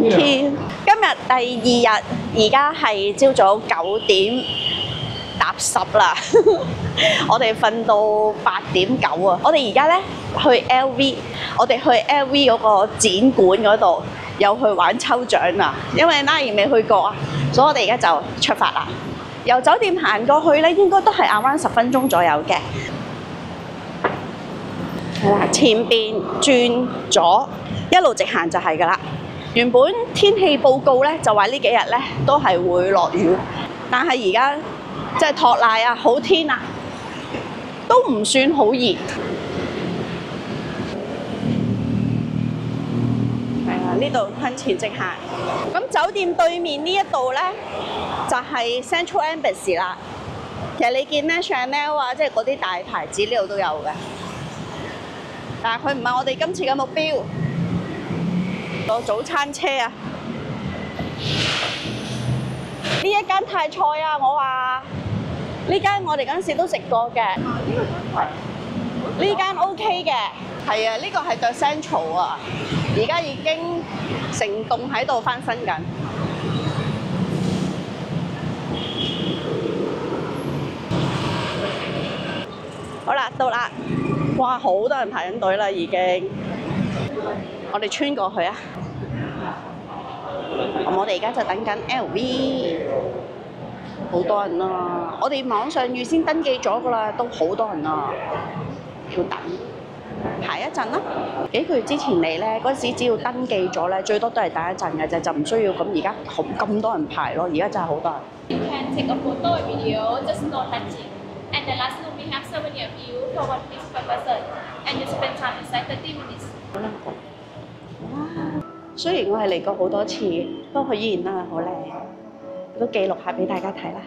天，今日第二日，而家係朝早9點搭10啦。我哋瞓到8點9啊！我哋而家咧去 LV， 我哋去 LV 嗰個展館嗰度有去玩抽獎啊！因為 Nai 未去過啊，所以我哋而家就出發啦。由酒店行過去咧，應該都係 around 10分鐘左右嘅。係啦，前邊轉左，一路直行就係㗎啦。原本天氣報告咧就話呢幾日咧都係會落雨，但係而家即係托賴啊，好天啊，都唔算好熱。係啊，呢度向前直行。咁酒店對面呢一度咧就係 Central Embassy 啦。其實你見咧 Chanel 啊，即係嗰啲大牌子呢度都有嘅。但係佢唔係我哋今次嘅目標。個早餐車啊！呢一間泰菜啊，我話呢間我哋嗰陣時都食過嘅。呢間 OK 嘅，係啊，呢個係 The Central 啊，而家已經成棟喺度翻新緊。好啦，到啦！哇，好多人排緊隊啦，已經。我哋穿過去啊！我哋而家就等緊 LV， 好多人啊！我哋網上預先登記咗㗎啦，都好多人啊，要等排一陣啦。幾個月之前嚟咧，嗰陣時只要登記咗咧，最多都係等一陣嘅啫，就唔需要咁而家咁多人排咯。而家真係好多人。You can take a photo or video, just no touching. And the last room we have souvenir view for 1 piece per person, and you spend time inside 30 minutes. 哇！雖然我係嚟過好多次，不過佢依然都係好靚，都記錄下俾大家睇啦。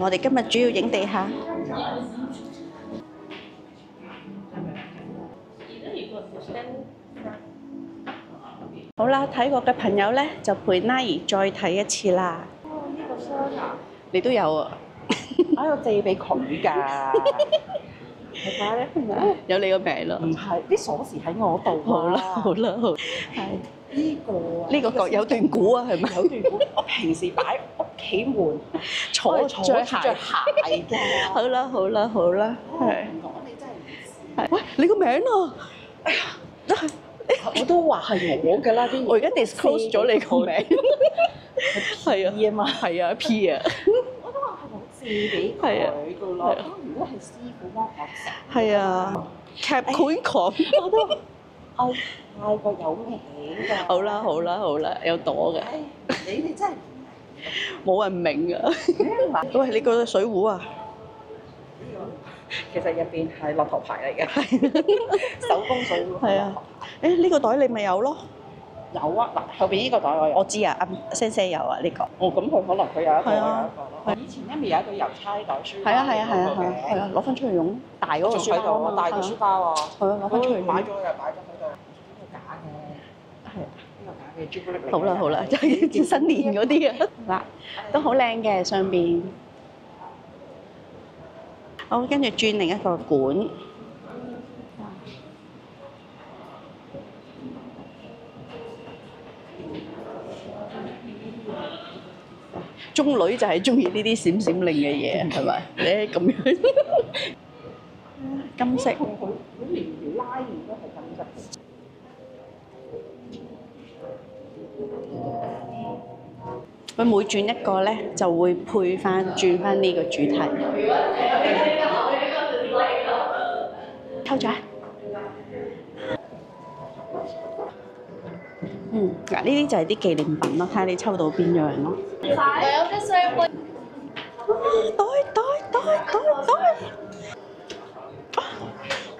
我哋今日主要影地下。好啦，睇過嘅朋友咧就陪 Nai 再睇一次啦。哦，呢個箱啊，你都有啊？我借俾佢㗎。睇下咧，有你個名咯。唔係，啲鎖匙喺我度好啦，啊。好啦，好。係呢個啊，呢個有段古啊，係咪？有段古，我平時擺屋企門坐着鞋㗎。好啦，好啦，好啦，係。講你真係唔知。係。喂，你個名啊？哎呀，都係。我都話係我㗎啦，啲我而家 disclose 咗你個名。係啊。P 啊嘛。係啊 ，P 啊。我都話係我借俾佢㗎咯。咁如果係師傅幫我食。係啊。劇本狂。我都我太過有名㗎。好啦，好啦，好啦，有朵嘅。你哋真係冇人明啊！喂，你個水壺啊？其實入邊係駱駝牌嚟嘅，手工水壺。係啊。誒，呢個袋你咪有咯？有啊，嗱後邊呢個袋我有。我知啊，聲有啊呢個。哦，咁佢可能佢有一個，我有一係啊個咯。以前咧咪有一個郵差袋書包。係啊係啊係啊係啊，攞翻出去用，大嗰個書包啊嘛。大個書包啊。係啊，攞翻出去用。買咗又擺咗喺度。呢個假嘅。係啊。呢個假嘅朱古力嚟。好啦好啦，就係新年嗰啲啊。嗱，都好靚嘅上邊。好，跟住轉另一個館。中女就係中意呢啲閃閃靈嘅嘢，係咪？你咁樣金色。佢連條拉鏈都係金色。佢每轉一個咧，就會轉翻呢個主題。抽咗啊！嗱，呢啲就係啲紀念品咯，睇下你抽到邊樣咯。袋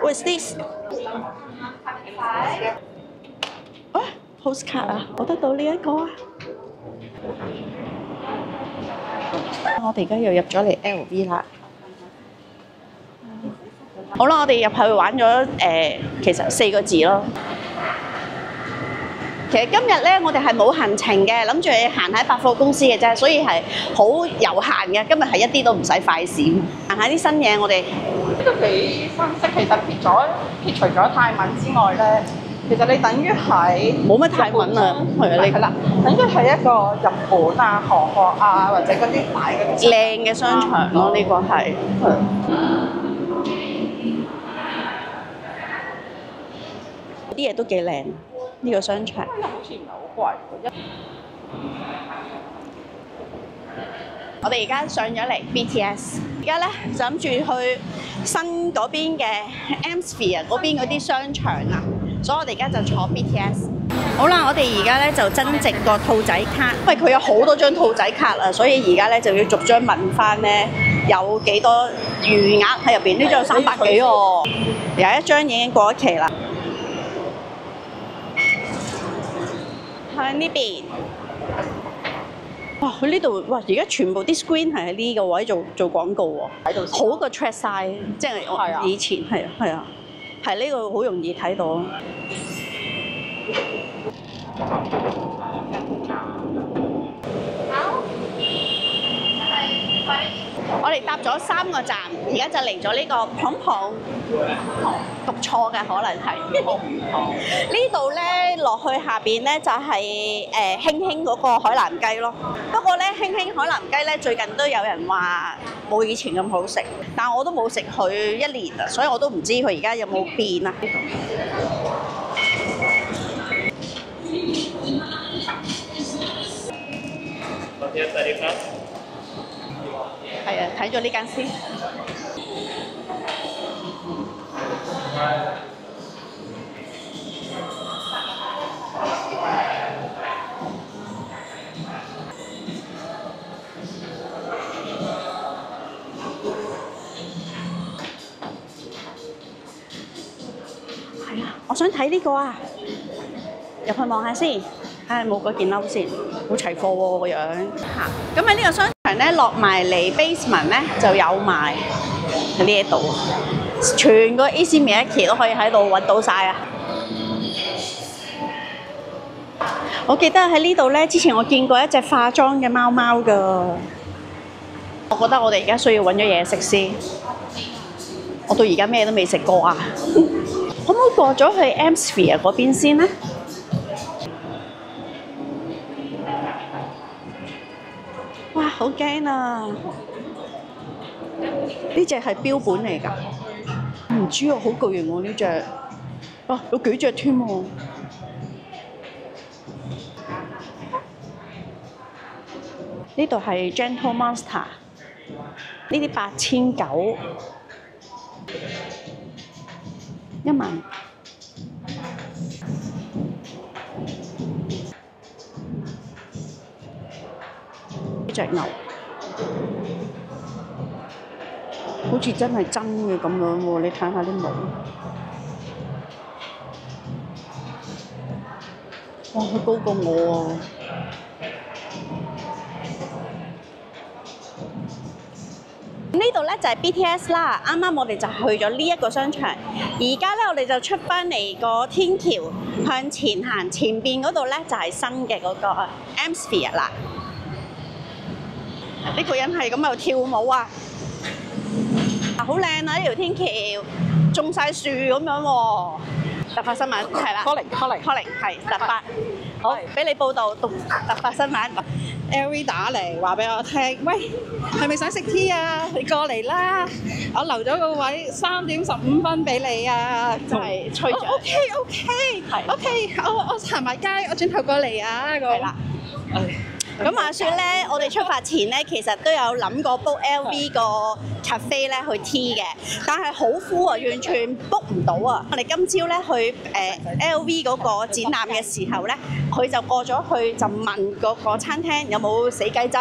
！What's this？ 啊 ，postcard 啊，我得到呢一個啊！我哋而家又入咗嚟 LV 啦。好啦，我哋入去玩咗其實4個字咯。其實今日咧，我哋係冇行程嘅，諗住行喺百貨公司嘅啫，所以係好悠閒嘅。今日係一啲都唔使快閃，行下啲新嘢。我哋都幾分析，其實撇除咗泰文之外咧，其實你等於喺冇乜泰文啊，係啊，係啦，等於係一個日本啊、韓國啊，或者嗰啲大嗰啲靚嘅商場咯，呢個係。啲嘢都幾靚，呢個商場。好似唔係好貴喎。我哋而家上咗嚟 BTS， 而家咧就諗住去新嗰邊嘅 Amsphere 嗰邊嗰啲商場啊，所以我哋而家就坐 BTS。好啦，我哋而家咧就增值個兔仔卡，因為佢有好多張兔仔卡啊，所以而家咧就要逐張問翻咧有幾多餘額喺入邊。呢張有300幾喎，有一張已經過咗期啦。喺呢邊。哇！佢呢度哇，而家全部啲 screen 係喺呢個位做廣告喎，喺度好過 track 晒，即係我以前係啊，係呢個好容易睇到。我哋搭咗3個站，而家就嚟咗呢個蓬蓬，讀錯嘅可能係。呢度咧落去下邊咧就係興興嗰個海南雞咯。不過咧興興海南雞咧最近都有人話冇以前咁好食，但我都冇食佢1年啦，所以我都唔知佢而家有冇變啊。係啊，睇咗呢間先。係啊，我想睇呢個啊，入去望下先。睇下冇嗰件褸先，好齊貨喎個樣。嚇，咁喺呢個商場咧落埋嚟 basement 咧就有賣喺呢一度，全個 AC Miyake 都可以喺度揾到晒啊！我記得喺呢度咧，之前我見過一隻化妝嘅貓貓㗎。我覺得我哋而家需要揾咗嘢食先。我到而家咩都未食過啊！可唔可以過咗去 Amsphere 嗰邊先咧？哇！好驚啊！呢隻係標本嚟㗎，唔知啊，好巨型喎呢隻。啊，有幾隻添喎！呢度係 Gentle Monster， 呢啲8900，1萬。呢隻牛好似真係真嘅咁樣喎，你睇下啲毛。哇！佢高過我啊！呢度咧就係 BTS 啦，啱啱我哋就去咗呢一個商場，而家咧我哋就出翻嚟個天橋向前行，前邊嗰度咧就係新嘅嗰個 Amsphere 啦。呢個人係咁喺度跳舞啊！好靚啊！呢條天橋種晒樹咁樣喎。突發新聞係啦 Calling 係突發。好，俾你報道突發新聞。LV 打嚟話俾我聽，喂，係咪想食 tea 啊？你過嚟啦，我留咗個位3點15分俾你啊！真係吹咗。OK，我行埋街，我轉頭過嚟啊！係啦。咁話説咧，我哋出發前咧，其實都有諗過 book LV 個 cafe 咧去 tea 嘅，但係好 full 啊，完全 book 唔到啊！我哋今朝咧去LV 嗰個展覽嘅時候咧，佢就過咗去就問嗰個餐廳有冇死雞汁，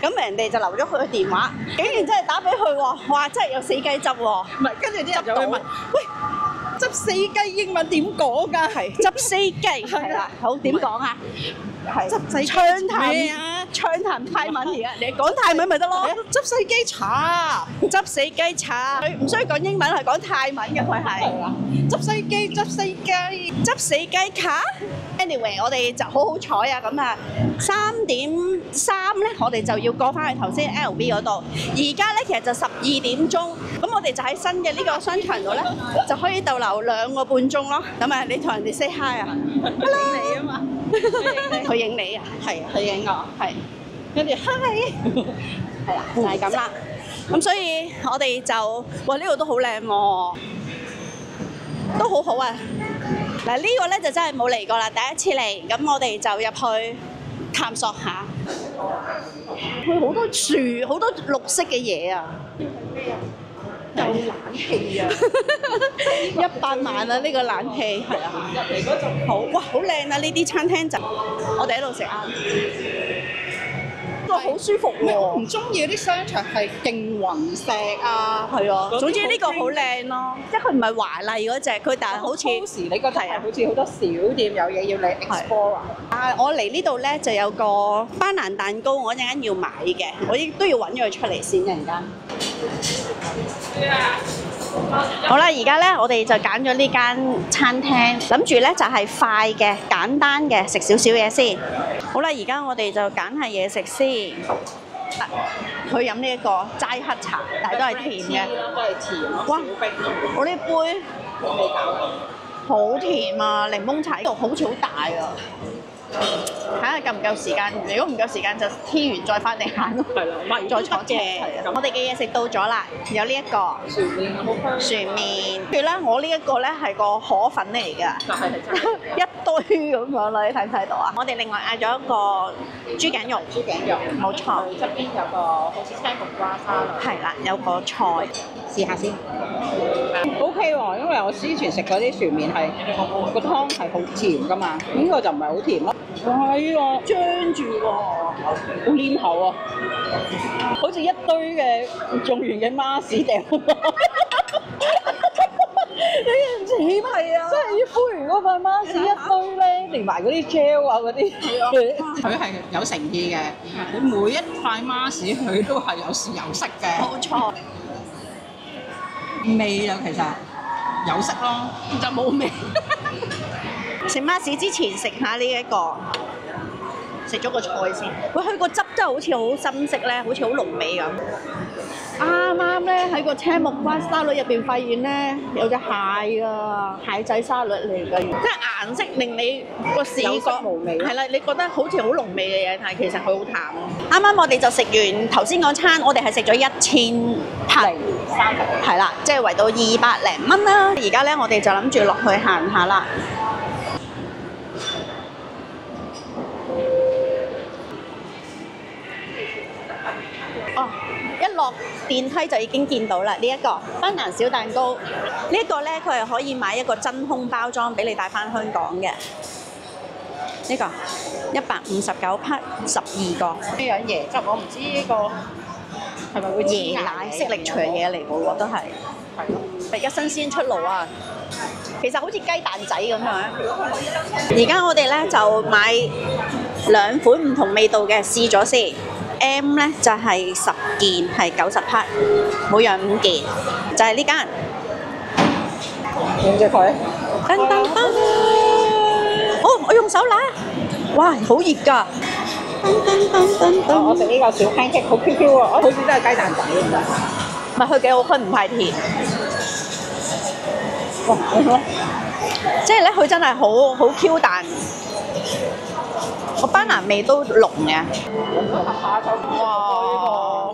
咁人哋就留咗佢個電話，竟然真係打俾佢喎，哇！真係有死雞汁喎！唔係，跟住啲人就會問，喂，執死雞英文點講㗎？係執死雞係啦，好點講啊？係執死槍暢談泰文而家，你講泰文咪得咯。執死雞茶，執死雞茶，佢唔需要講英文，係講泰文嘅佢係。係啦，執死雞，執死雞，執死雞卡。Anyway， 我哋就好好彩啊！咁啊，3:03咧，我哋就要過翻去頭先 LV 嗰度。而家咧其實就12點鐘，咁我哋就喺新嘅呢個商場度咧，就可以逗留2個半鐘咯。咁啊，你同人哋 say hi 啊？Hello 你啊嘛，佢影你啊？係佢影我，係。跟住 hi，係啦，就係咁啦。咁所以我哋就，哇！呢度都好靚喎，都好好啊。嗱，呢個咧就真係冇嚟過啦，第一次嚟。咁我哋就入去探索下。佢好多樹，好多綠色嘅嘢啊！有冷氣啊！100萬啊！呢個冷氣係啊，入嚟嗰陣好哇，好靚啊！呢啲餐廳就我哋喺度食晏。都好舒服喎！我唔中意嗰啲商場係勁雲石啊，係啊，嗰啲總之呢個好靚咯，即係佢唔係華麗嗰只，佢但係好似時你覺得係好似好多小店有嘢要你 explore 啊！我嚟呢度咧就有個班蘭蛋糕，我一陣間要買嘅，我亦都要揾咗佢出嚟先，陣間。好啦，而家咧我哋就揀咗呢間餐廳，諗住咧就係快嘅、簡單嘅，食少少嘢先。好啦，而家我哋就揀下嘢食先。去飲呢一個齋黑茶，但係都係甜嘅。都係甜咯。哇！我呢杯好甜啊，檸檬茶呢度好似好大啊！睇下夠唔夠時間，如果唔夠時間就天完再翻嚟行咯。係啦，再坐車。我哋嘅嘢食到咗啦，有呢一個船麵好香。船麵，跟住咧我呢一個咧係個河粉嚟㗎，但係一堆咁樣啦，你睇唔睇到啊？我哋另外嗌咗一個豬頸肉，豬頸肉，冇錯。佢側邊有個好似青木瓜沙律。係啦，有個菜，試下先。OK 喎，因為我之前食嗰啲船麵係個湯係好甜㗎嘛，呢個就唔係好甜咯。哇！呢個張住喎，好黏口啊，好似一堆嘅種完嘅孖屎掉。你唔似係啊！即係要敷完嗰塊孖屎一堆咧，連埋嗰啲 gel 啊嗰啲。佢係有誠意嘅，佢每一塊孖屎佢都係有豉油色嘅。冇錯。味啊，其實有色咯，就冇味。食孖士之前食下呢一個，食咗個菜先。喂，佢個汁真係好似好深色咧，好似好濃味咁。啱啱咧喺個青木瓜沙律入邊發現咧有隻蟹啊，蟹仔沙律嚟嘅，即係顏色令你個視覺無味。係啦，你覺得好似好濃味嘅嘢，但係其實佢好淡。啱啱我哋就食完頭先嗰餐，我哋係食咗1000匹，係啦，即係圍到200零蚊啦。而家咧我哋就諗住落去行下啦。哦，一落電梯就已經見到啦！呢一個班蘭小蛋糕，呢一個咧佢係可以買一個真空包裝俾你帶翻香港嘅。呢個159匹12個。呢樣椰汁我唔知呢個係咪會椰奶色力場嘢嚟嘅喎，都係。係咯。而家新鮮出爐啊！其實好似雞蛋仔咁樣。而家我哋咧就買2款唔同味道嘅試咗先。M 咧就係10件，係90匹，每樣5件，就係呢間。影隻佢。噔噔噔！哦，我用手拿。哇，好熱㗎！噔噔噔噔。我食呢個小 pancake 好 Q Q 喎，好似真係雞蛋仔咁樣。唔係佢幾好，佢唔係甜。哇！即係咧，佢真係好 Q 彈。個班蘭味都濃嘅。哇！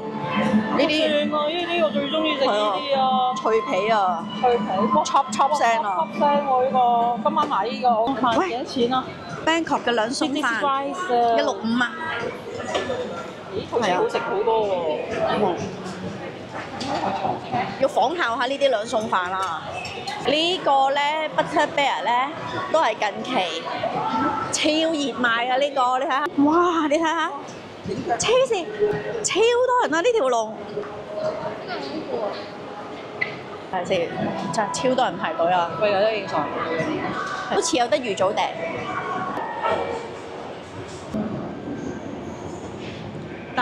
呢啲正啊！呢啲我最中意食呢啲啊！脆皮啊！脆皮，chop 聲啊！ chop 聲喎呢個，今晚買呢個我買幾多錢啊 ？Bangkok 嘅兩餸飯165啊！咦，好似好食好多喎！要仿效下呢啲兩餸飯啦。呢個咧 Butter Bear 咧都係近期超熱賣啊！呢個你睇下，哇！你睇下，黐線，超多人啊！呢條龍，睇下先，真係超多人排隊啊！佢有得影相，好似有得預早訂。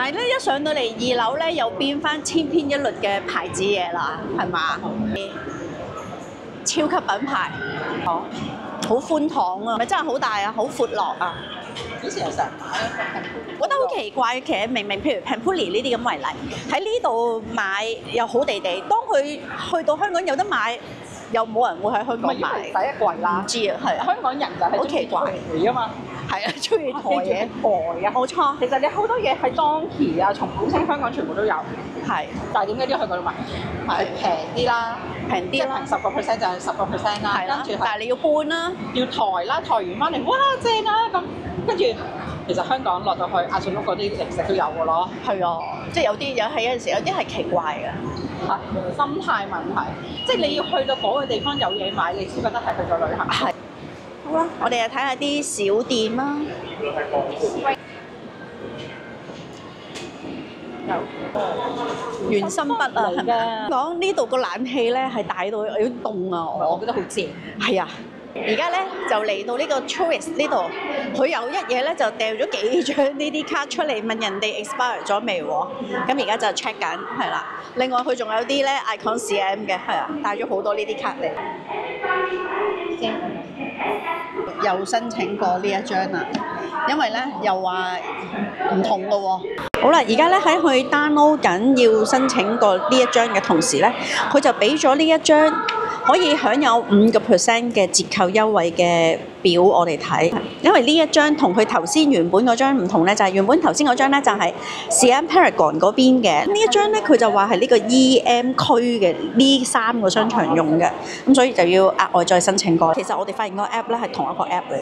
但係咧一上到嚟2樓咧，又變翻千篇一律嘅牌子嘢啦，係嘛？超級品牌，好寬敞啊！咪真係好大啊，好闊落啊！以前有成日買覺得好奇怪，其實明明譬如 Pampuli 呢啲咁為例，喺呢度買又好地地，當佢去到香港有得買，又冇人會喺香港買。第一貴啦，唔知啊，係啊，香港人就係好奇怪嚟啊嘛，係啊，中意抬嘢，抬啊！冇錯，其實你好多嘢喺當期啊、松本清香港全部都有，係但係點解都要去嗰度買？係平啲啦，即係平啲啦，平10%就係10%啦，係啦跟住，但係你要搬啦，要抬啦，抬完翻嚟，哇正啊咁，跟住其實香港落到去亞信屋嗰啲零食都有嘅咯，係啊，即係有啲有陣時有啲係奇怪嘅。係心態問題，即係你要去到嗰個地方有嘢買，你先覺得係去咗旅行。係。好啦，我哋又睇下啲小店啦。原心筆啊，係咪？講呢度個冷氣咧係大到有啲凍啊，我覺得好正。係啊，而家咧就嚟到呢個 tourist 呢度，佢有一嘢咧就掉咗幾張呢啲卡出嚟，問人哋 expire 咗未喎？咁而家就 check 緊，係啦。另外佢仲有啲咧 icon CM 嘅，係啊，帶咗好多呢啲卡嚟。又申請過呢一張啦，因為咧又話唔同嘅喎。好啦，而家咧喺佢 download 緊要申請過呢一張嘅同時咧，佢就俾咗呢一張可以享有5%嘅折扣優惠嘅表我哋睇。因為呢一張同佢頭先原本嗰張唔同咧，就係原本頭先嗰張咧就係 Siam Paragon 嗰邊嘅，呢一張咧佢就話係呢個 EM 區嘅呢3個商場用嘅，咁所以就要額外再申請過。其實我哋發現個 app 咧係同一個 app 嚟。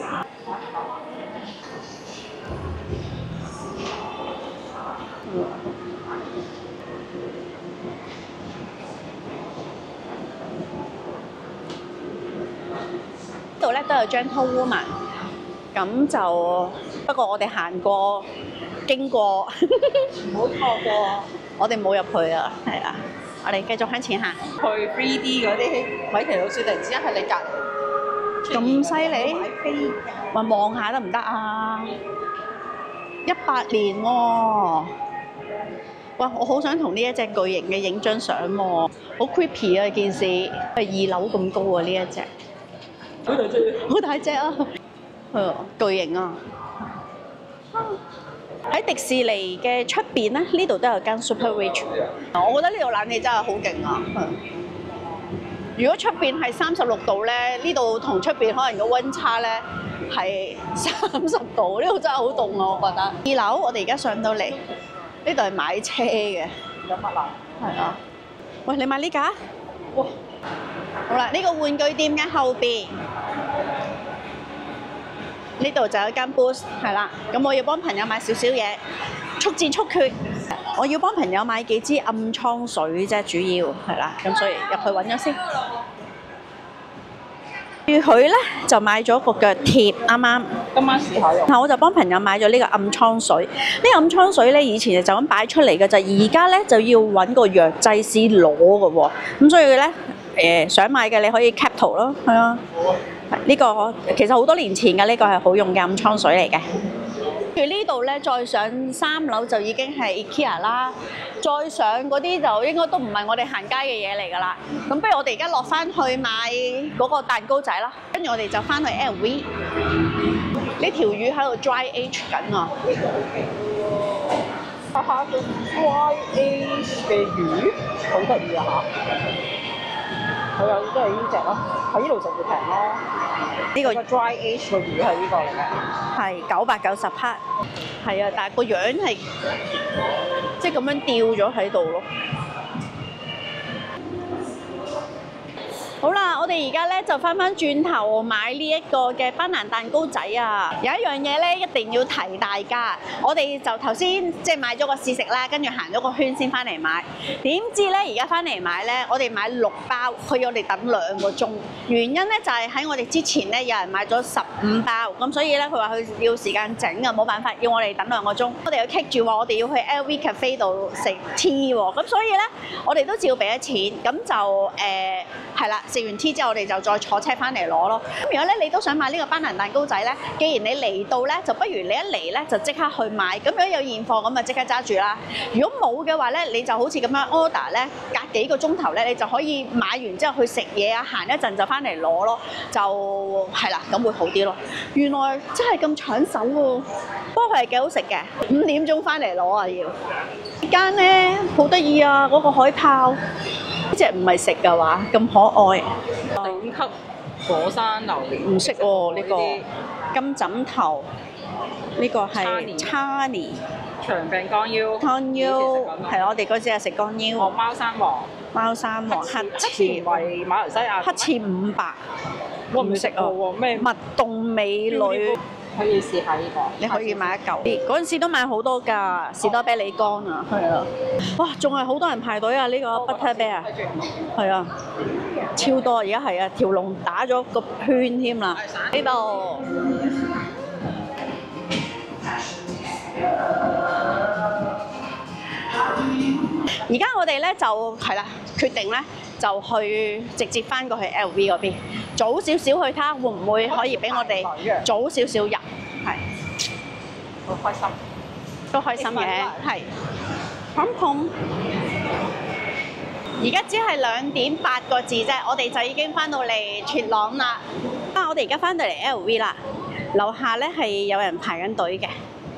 呢度咧都有 Gentle Woman， 咁就不過我哋行過經過，唔好錯過。我哋冇入去啊，係啊，我哋繼續向前行。去 3D 嗰啲米奇老鼠突然之間喺你隔離，咁犀利買飛話望下得唔得啊？18年喎，哇！我好想同呢一隻巨型嘅影張相喎，好 creepy 啊件事，係2樓咁高啊呢一隻。好大隻，好大隻啊！巨型啊！喺迪士尼嘅出邊咧，呢度都有間 Super Rich。我覺得呢度冷氣真係好勁啊！如果出邊係36度咧，呢度同出邊可能個溫差咧係30度，呢度真係好凍啊！我覺得。2樓我哋而家上到嚟，呢度係買車嘅。有乜啊？係啊！喂，你買呢架？哇！好啦，呢個玩具店嘅後邊，呢度就有間 booth， 係啦。咁我要幫朋友買少少嘢，速戰速決。我要幫朋友買幾支暗瘡水啫，主要係啦。咁所以入去揾咗先。佢咧就買咗個腳貼，啱啱。今晚試下用。嗱，我就幫朋友買咗呢個暗瘡水。呢個暗瘡水咧，以前就咁擺出嚟嘅就，而家咧就要揾個藥劑師攞嘅喎。咁所以咧，想買嘅你可以 cap 圖咯，係啊。呢個其實好多年前嘅呢個係好用嘅暗瘡水嚟嘅。跟住呢度咧，再上3樓就已經係 IKEA 啦。再上嗰啲就應該都唔係我哋行街嘅嘢嚟㗎啦。咁不如我哋而家落翻去買嗰個蛋糕仔啦。跟住我哋就翻去 LV。呢條魚喺度 dry age 緊啊！下下個 dry age 嘅魚好得意啊嚇！佢有都係呢只咯，喺呢度就會平咯。呢個 dry age 嘅魚係呢個嚟嘅，係990克，係啊，但係個樣係即係咁樣吊咗喺度咯。好啦，我哋而家咧就翻轉頭買呢一個嘅班蘭蛋糕仔啊！有一樣嘢咧一定要提大家，我哋就頭先即係買咗個試食啦，跟住行咗個圈先翻嚟買。點知咧而家翻嚟買咧，我哋買6包，佢要我哋等2個鐘。原因咧就係喺我哋之前咧有人買咗15包，咁所以咧佢話佢要時間整啊，冇辦法要我哋等2個鐘。我哋要 keep 住話我哋要去 LV Cafe 度食 tea 喎，咁所以咧我哋都照俾咗錢，咁就係啦。食完 tea 之後，我哋就再坐車翻嚟攞咯。咁如果咧你都想買呢個班蘭蛋糕仔咧，既然你嚟到咧，就不如你一嚟咧就即刻去買。咁如果有現貨咁啊，即刻揸住啦。如果冇嘅話咧，你就好似咁樣 order 咧，隔幾個鐘頭咧，你就可以買完之後去食嘢啊，行一陣就翻嚟攞咯，就係啦，咁會好啲咯。原來真係咁搶手喎，不過佢係幾好食嘅。5點鐘翻嚟攞啊要。呢間咧好得意啊，嗰個海豹，呢隻唔係食㗎話，咁可愛。頂級火山榴蓮，唔識喎呢個金枕頭，呢個係 Charlie 長柄乾腰，乾腰，係我哋嗰次係食乾腰。學貓山王，貓山王黑翅，為馬來西亞黑翅500，我唔識啊喎咩？蜜凍美女，可以試下呢個，你可以買一嚿。嗰陣時都買好多㗎，士多啤梨乾啊，係啊，哇，仲係好多人排隊啊！呢個 Butter Bear，係啊，超多，而家係啊，條龍打咗個圈添啦，呢度。而家我哋咧就係啦，決定咧就去直接翻過去 LV 嗰邊，早少少去睇下會唔會可以俾我哋早少少入，係好開心，都開心嘅，係。咁而家只係2點8個字啫，我哋就已經翻到嚟鐵朗啦。我哋而家翻到嚟 LV 啦，樓下咧係有人排緊隊嘅。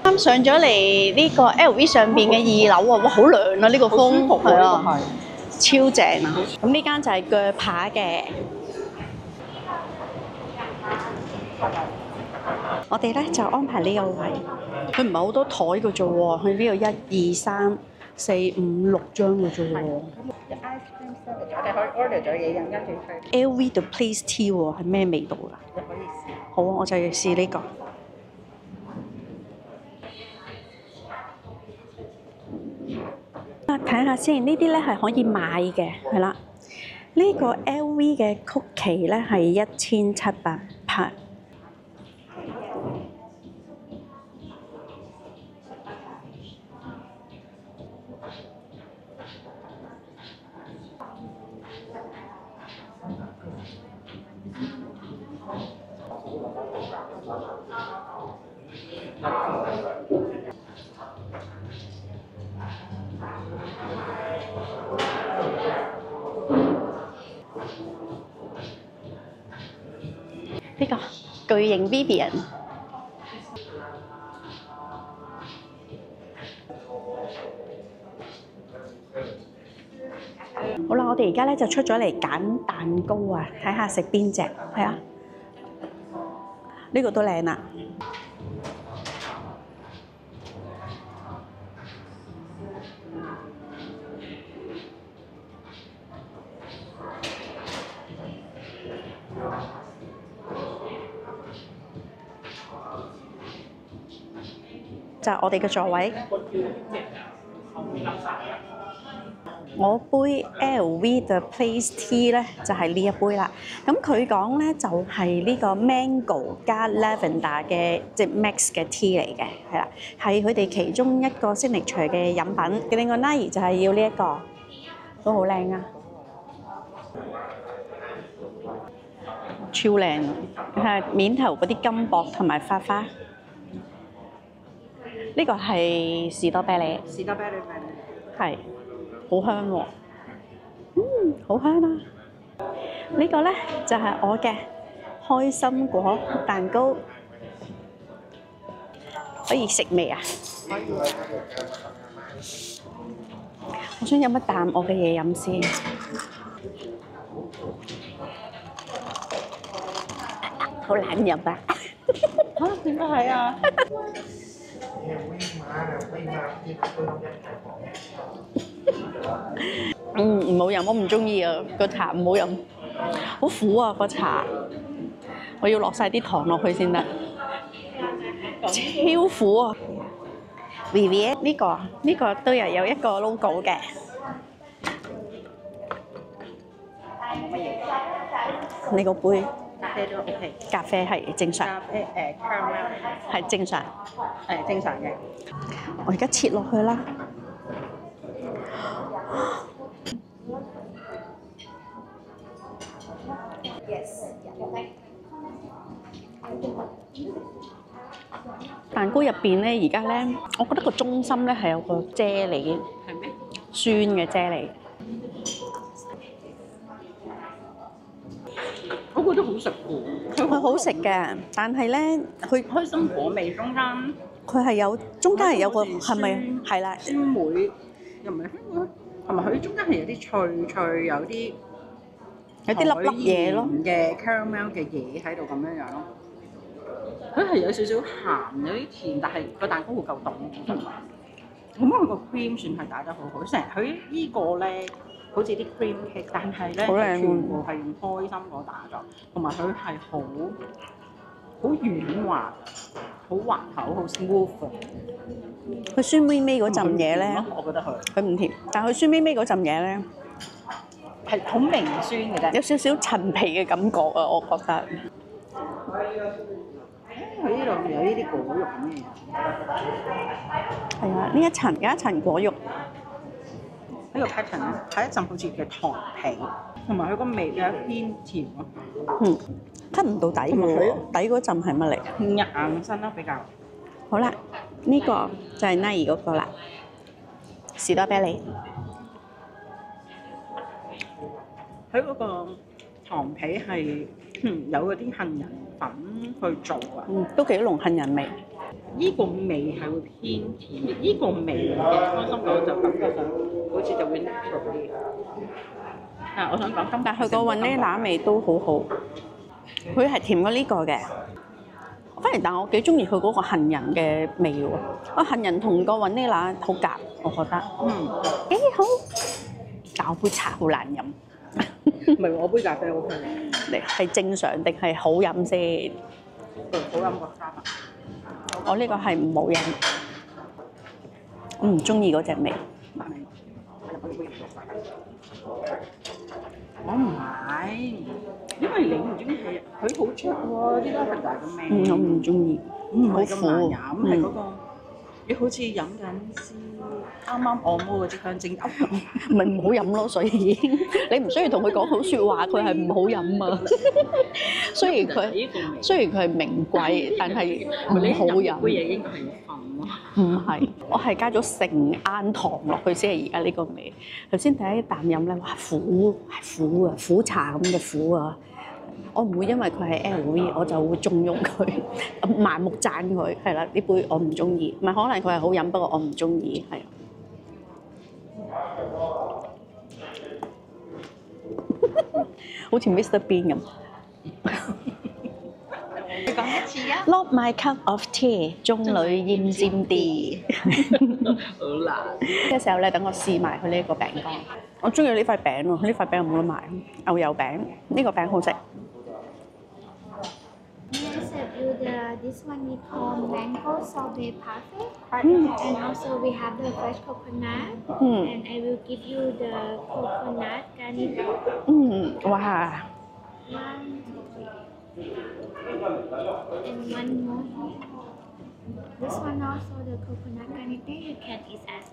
啱上咗嚟呢個 LV 上邊嘅2樓啊，哇，好涼啊！呢個風係啊，超正啊！咁呢間就係鋸扒嘅。我哋咧就安排呢個位，佢唔係好多台嘅啫喎，佢呢度1、2、3、4、5、6張嘅啫喎。我哋可以 order 咗嘢飲跟住去。LV The Place Tea 喎，係咩味道㗎？你可以試。好啊，我就要試呢個。睇下先，呢啲咧係可以買嘅，係啦。呢個 LV 嘅曲奇咧係1700拍。呢個巨型 Vivian，好啦，我哋而家咧就出咗嚟揀蛋糕啊，睇下食邊隻，係啊，呢個都靚啊！就係我哋嘅座位。我杯 LV The Place Tea 咧就係呢一杯啦。咁佢講咧就係呢個 mango 加 lavender 嘅即係 mix 嘅 tea 嚟嘅，係啦，係佢哋其中一個 signature 嘅飲品。另外 Nai 就係要呢一個，都好靚啊，超靚啊！係面頭嗰啲金箔同埋花花。呢個係士多啤梨，士多啤梨係好香喎，好香啊！呢個咧就係我嘅開心果蛋糕，可以食未啊？我想飲一啖我嘅嘢飲先，好難飲啊！嚇點解係啊？唔好飲，我唔中意啊！個茶唔好飲，好苦啊個茶，我要落晒啲糖落去先得，超苦啊 ！Vivian 呢個都有一個 logo 嘅，呢個杯咖啡都 OK，咖啡係正常，咖啡caramel 係正常，係正常嘅。我而家切落去啦。蛋糕入邊咧，而家咧，我覺得個中心咧係有個啫喱，係咩？酸嘅啫喱。我覺得好食喎，佢好食嘅，但係咧，佢開心果味中間佢係有中間係有個好似係咪係啦？酸梅又唔係香梅，同埋佢中間係有啲脆脆，有啲粒粒嘢咯。嘅 caramel 嘅嘢喺度咁樣樣咯。佢係有少少鹹，有啲甜，但係個蛋糕會夠凍。咁佢個 cream 算係打得好好，成佢依個咧好似啲 cream cake，但係咧好靚全部係用開心果打咗，同埋佢係好軟滑、好滑口、好 smooth 嘅。佢酸咪咪嗰陣嘢咧，我覺得佢唔甜，但係佢酸咪咪嗰陣嘢咧係好微酸嘅啫。有少少陳皮嘅感覺啊，我覺得。佢呢度有呢啲果肉咁嘅嘢。係啊，呢一層有一層果肉，呢個 pattern 咧係一陣好似嘅糖皮，同埋佢個味有一偏甜咯。吸唔到底同埋喎，佢底嗰陣係乜嚟？硬身啦比較。好啦，呢個就係 Nike 嗰個啦，士多啤梨。佢嗰個糖皮係有嗰啲杏仁粉去做啊。都幾濃杏仁味。依個味係會偏甜嘅，依個味嘅開心果就感覺上好似就會 natural 啲。但係我想講，但係佢個雲呢拿味都好好，佢係甜過呢個嘅。反而但我幾中意佢嗰個杏仁嘅味喎，個杏仁同個雲呢拿好夾，我覺得。幾好。但我杯茶好難飲。唔係我杯咖啡 OK，你係正常定係好飲先？好飲過沙發。我呢個係唔好飲，我唔中意嗰隻味。我唔係，因為你唔中意係佢好出喎，啲拉皮大嘅味。我唔中意，唔好係咁難苦。飲，係嗰個你好似飲緊支啱啱按摩嗰支香精咁。咪唔好飲咯，所以你唔需要同佢講好説話，佢係唔好飲啊。雖然佢係名貴，但係唔好飲。杯嘢應該係粉咯。唔係，我係加咗成羹糖落去先係而家呢個味。頭先第一啖飲咧，哇苦係苦啊，苦茶咁嘅苦啊！我唔會因為佢係 LV，我就會縱容佢，盲目讚佢。係啦，呢杯我唔中意，唔係可能佢係好飲，不過我唔中意，係。好似 Mr Bean 咁。你講一次啊 Not my cup of tea， 中女厭尖啲。好難。呢個時候咧，等我試埋佢呢一個餅乾。我中意呢塊餅喎，呢塊餅有冇得賣？牛油餅，呢個餅好食。May I serve you this one we call mango sorbet parfait, and also we have the fresh coconut, and I will give you the coconut garnish. 哇！ One, and one more here. This one also the coconut garnish you can eat as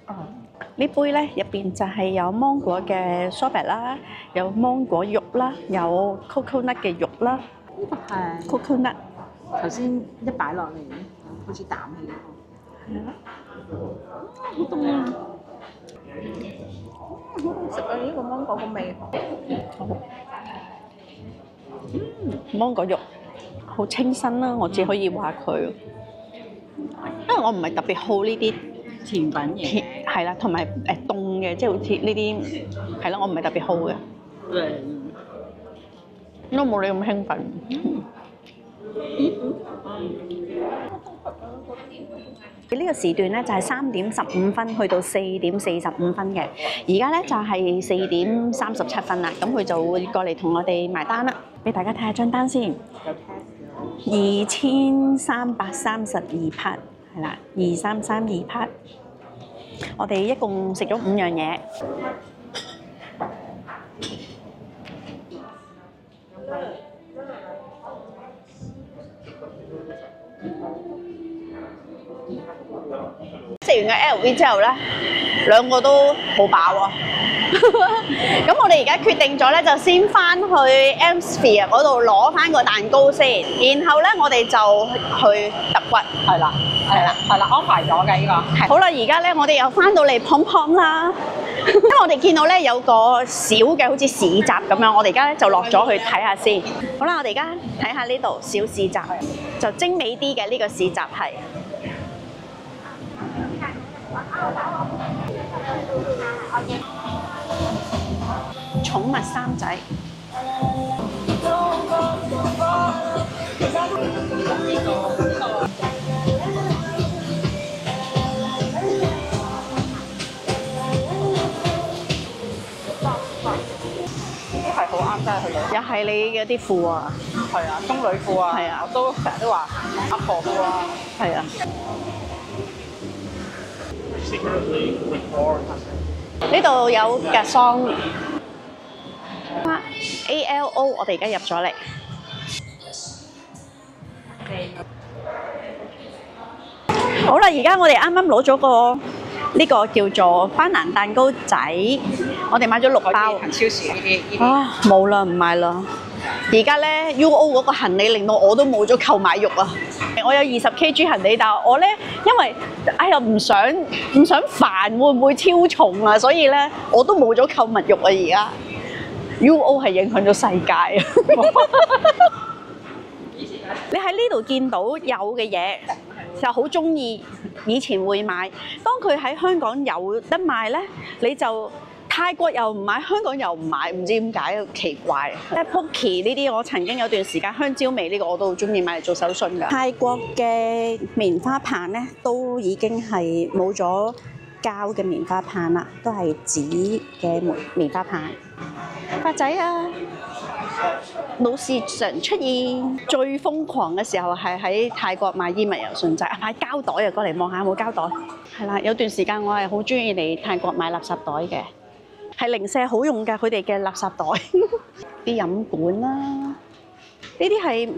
well. 呢杯咧入邊就係有芒果嘅 sorbet 啦，有芒果肉啦，有 coconut 嘅肉啦。呢個係 coconut 頭先一擺落嚟，好似啖氣咁。係啊，好凍啊！好好食啊！呢個芒果個味好。芒果肉好清新啦，我只可以話佢，因為我唔係特別好呢啲甜品嘢，係啦，同埋凍嘅，即係好似呢啲係啦，我唔係特別好嘅，都冇你咁興奮。呢個時段咧就係3點15分去到4點45分嘅，而家咧就係4點37分啦，咁佢就會過嚟同我哋埋單啦，俾大家睇下張單先，2332 pat 係啦，2332 pat，我哋一共食咗5樣嘢。食完個 LV 之後咧，兩個都好飽喎。咁我哋而家決定咗咧，就先翻去 Elmsford 嗰度攞翻個蛋糕先，然後咧我哋就去揼骨。係啦，安排咗嘅呢個。好啦，而家咧我哋又翻到嚟 Pom Pom 啦，因為我哋見到咧有個小嘅好似市集咁樣，我哋而家咧就落咗去睇下先。好啦，我哋而家睇下呢度小市集，就精美啲嘅呢個市集係。寵物衫仔，係好啱真係去旅行。又係你嘅啲褲啊，係啊，中女褲啊，係啊我都成日都話阿婆褲啊。係啊。呢度有格桑 ALO， 我哋而家入咗嚟。好啦，而家我哋啱啱攞咗個呢個叫做班蘭蛋糕仔，我哋買咗6包。行超市呢啲。啊，冇啦，唔買啦。而家咧 UO 嗰個行李令到我都冇咗購買欲啊！我有20 kg 行李，但係我咧因為哎呀唔想煩會唔會超重啊，所以咧我都冇咗購物欲啊！而家 UO 係影響咗世界啊！你喺呢度見到有嘅嘢就好中意，以前會買。當佢喺香港有得賣咧，你就泰國又唔買，香港又唔買，唔知點解奇怪。Pocky 呢啲我曾經有段時間香蕉味呢個我都好中意買嚟做手信㗎。泰國嘅棉花棒咧都已經係冇咗膠嘅棉花棒啦，都係紙嘅棉花棒。發仔啊！老是常出現，最瘋狂嘅時候係喺泰國買衣物郵信仔，買膠袋啊！過嚟望下有冇膠袋。係啦，有段時間我係好中意嚟泰國買垃圾袋嘅，係零舍好用㗎，佢哋嘅垃圾袋。啲飲管啦，呢啲係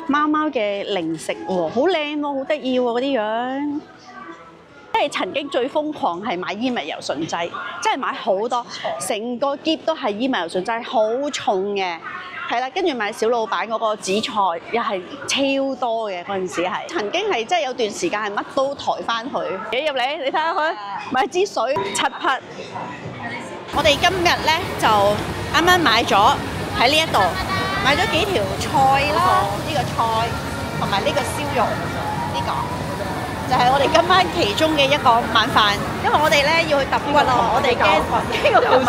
貓貓嘅零食喎，好靚喎，好得意喎嗰啲樣。即係曾經最瘋狂係買衣物郵信劑，真係買好多，成個篋都係衣物郵信劑，好重嘅。係啦，跟住買小老闆嗰個紫菜，又係超多嘅嗰陣時係。曾經係真係有段時間係乜都抬翻去。你入嚟，你睇下佢買支水7匹。我哋今日咧就啱啱買咗喺呢一度買咗幾條菜啦，呢個菜同埋呢個燒肉呢個。就係我哋今晚其中嘅一個晚飯，因為我哋咧要去揼骨咯，我哋驚呢個做3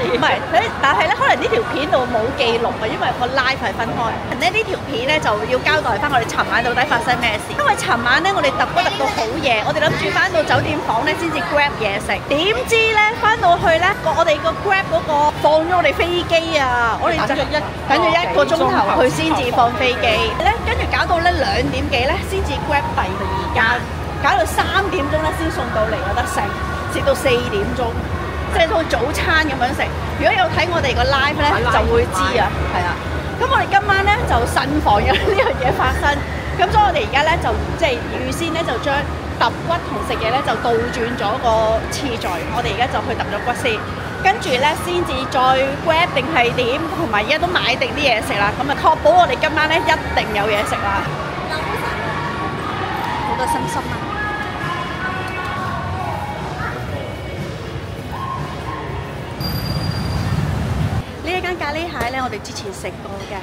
點，唔係，但係咧可能呢條片度冇記錄啊，因為個 live 係分開。呢條片咧就要交代翻我哋尋晚到底發生咩事，因為尋晚咧我哋揼骨揼到好夜，我哋諗住翻到酒店房咧先至 grab 嘢食，點知咧翻到去咧我哋個 grab 嗰個放咗我哋飛機啊，我哋就等咗1個鐘頭佢先至放飛機，咧跟住搞到咧2點幾咧先至 grab 第2間。搞到3點鐘咧先送到嚟有得食，食到4點鐘，即係當早餐咁樣食。如果有睇我哋個 live 咧，就會知啊，係啊。咁我哋今晚咧就慎防有呢樣嘢發生，咁所以我哋而家咧就即係預先咧就將揼骨同食嘢咧就倒轉咗個次序。我哋而家就去揼咗骨先，跟住咧先至再 grab 定係點，同埋而家都買定啲嘢食啦。咁啊確保我哋今晚咧一定有嘢食啦。好多心心啊！呢一間咖喱蟹咧，我哋之前食過嘅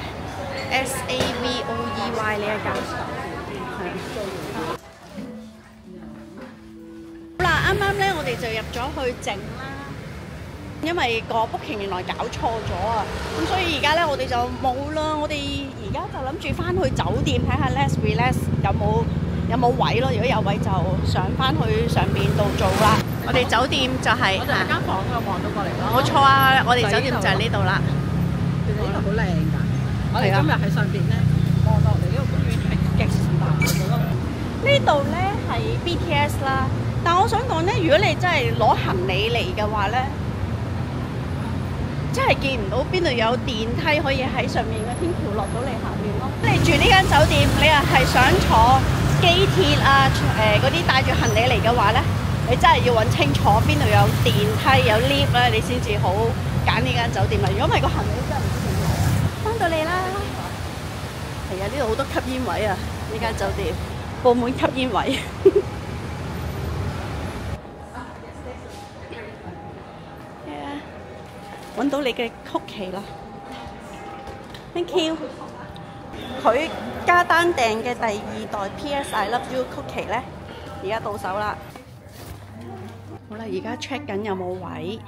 SAVOEY 呢一間，好啦，啱啱咧我哋就入咗去整啦，因為個 booking 原來搞錯咗啊，咁所以而家咧我哋就冇啦，我哋而家就諗住翻去酒店睇下 Let's Relax 有冇位咯，如果有位就上翻去上邊度做啦。我哋酒店就係我哋間房度望到過嚟咯。冇錯啊！我哋酒店就係呢度啦。其實呢度好靚㗎。我哋今日喺上邊咧望落嚟呢個公園係極大嘅咯。呢度咧係 BTS 啦，但我想講咧，如果你真係攞行李嚟嘅話咧，真係見唔到邊度有電梯可以喺上面嘅天橋落到嚟下面咯。你住呢間酒店，你又係想坐機鐵啊嗰啲帶住行李嚟嘅話咧，你真係要揾清楚邊度有電梯有 lift 咧，你先至好揀呢間酒店啊！如果唔係個行李真係唔知點攞。翻到嚟啦，係啊，呢度好多吸煙位啊！呢間酒店佈滿吸煙位。揾到你嘅曲奇啦 ，thank you。佢加單訂嘅第2代 PS I Love You 曲奇咧，而家到手啦。好啦，而家 check 緊有冇位，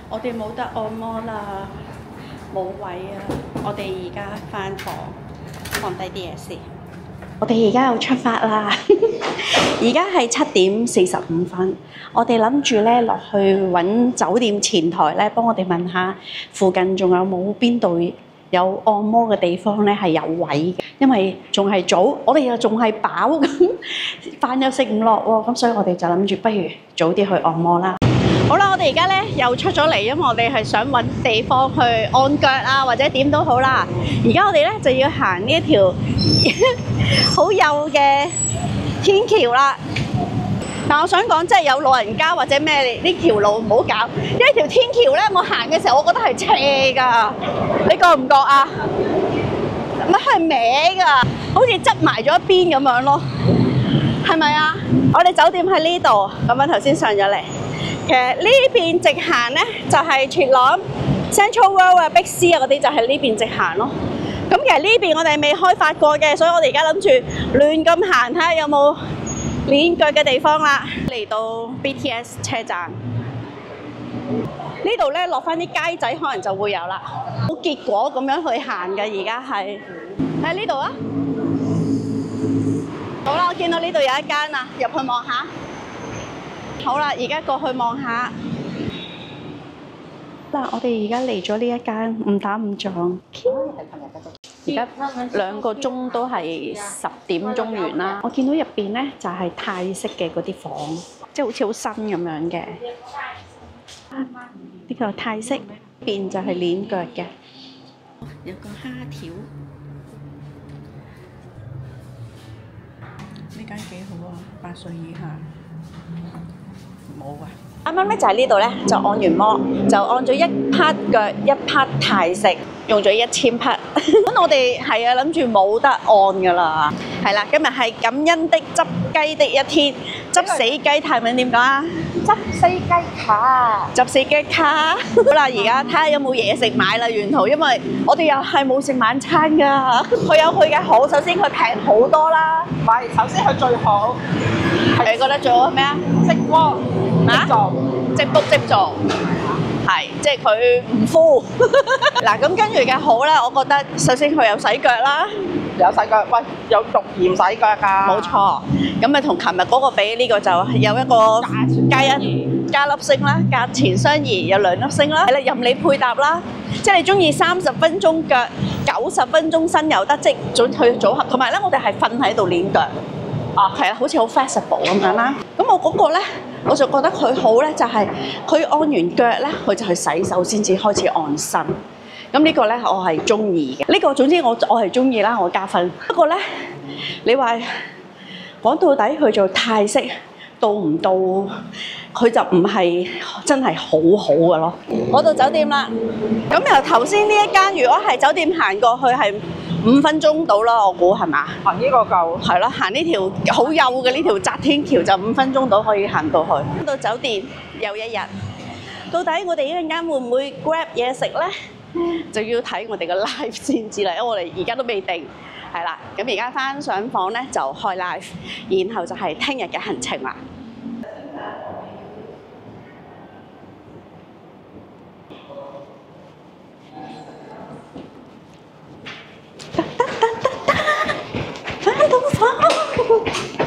我哋冇得按摩啦，冇位啊！我哋而家返房，放低啲嘢先。我哋而家又出發啦，而家係7點45分。我哋諗住咧落去揾酒店前台咧，幫我哋問下附近仲有冇邊度有按摩嘅地方咧係有位嘅，因為仲係早，我哋又仲係飽咁，飯又食唔落喎，咁所以我哋就諗住不如早啲去按摩啦。好啦，我哋而家咧又出咗嚟，因為我哋係想揾地方去按腳啊，或者點都好啦。而家我哋咧就要行呢一條好幼嘅天橋啦。但我想講，即係有老人家或者咩呢條路唔好搞，因為條天橋咧，我行嘅時候我覺得係斜㗎，你覺唔覺啊？乜係歪㗎，好似側埋咗一邊咁樣咯，係咪啊？我哋酒店喺呢度，咁樣頭先上咗嚟。其實呢邊直行咧就係荃朗 Central World 啊、Big C 啊嗰啲就係呢邊直行咯。咁其實呢邊我哋未開發過嘅，所以我哋而家諗住亂咁行，睇下有冇練腳嘅地方啦。嚟到 BTS 車站呢度咧，落翻啲街仔可能就會有啦。冇結果咁樣去行嘅，而家係喺呢度啊。好啦，我見到呢度有一間啊，入去望下。好啦，而家過去望下。嗱，我哋而家嚟咗呢一間誤打誤撞。而家2個鐘都係10點鐘完啦。我見到入邊咧就係泰式嘅嗰啲房，即係好似好新咁樣嘅。呢個泰式邊就係練腳嘅，有個蝦條。呢間幾好啊，8歲以下。冇啊！啱啱咧就喺呢度咧，就按完摩，就按咗1 part 腳1 part 泰式，用咗1000 part。咁我哋係啊諗住冇得按㗎啦。係啦，今日係感恩的執雞的一天，執死雞泰文點講啊？執死雞卡。執死雞卡。好啦，而家睇下有冇嘢食買啦，沿途因為我哋又係冇食晚餐㗎。佢有佢嘅好，首先佢平好多啦。唔係，首先佢最好。你覺得最好係咩啊？即鍋即做，即卜即做，係即係佢唔敷。嗱咁跟住嘅好咧，我覺得首先佢有洗腳啦，有洗腳，喂，有逐鹽洗腳㗎。冇錯，咁咪同琴日嗰個比，呢個就有一個加粒星啦，價錢相宜，有2粒星啦，係啦，任你配搭啦，即係你中意30分鐘腳，90分鐘身又得，即係佢組合。同埋咧，我哋係瞓喺度練腳。啊，係啊，好似好 flexible 咁樣啦。咁我嗰個咧，我就覺得佢好咧，就係佢按完腳咧，佢就去洗手先至開始按身。咁呢個咧，我係中意嘅。呢個總之我係中意啦，我加分。不過咧，你話講到底，佢做泰式到唔到？佢就唔係真係好好嘅咯。我到酒店啦。咁由頭先呢一間，如果係酒店行過去係5分鐘到啦，我估係嘛？行呢個夠。係咯，行呢條好幼嘅呢條窄天橋就5分鐘到可以行到去。到酒店又一日，到底我哋一陣間會唔會 grab 嘢食咧？就要睇我哋個 live 先知啦，因為我哋而家都未定。係啦，咁而家翻上房咧就開 live， 然後就係聽日嘅行程啦。翻到房。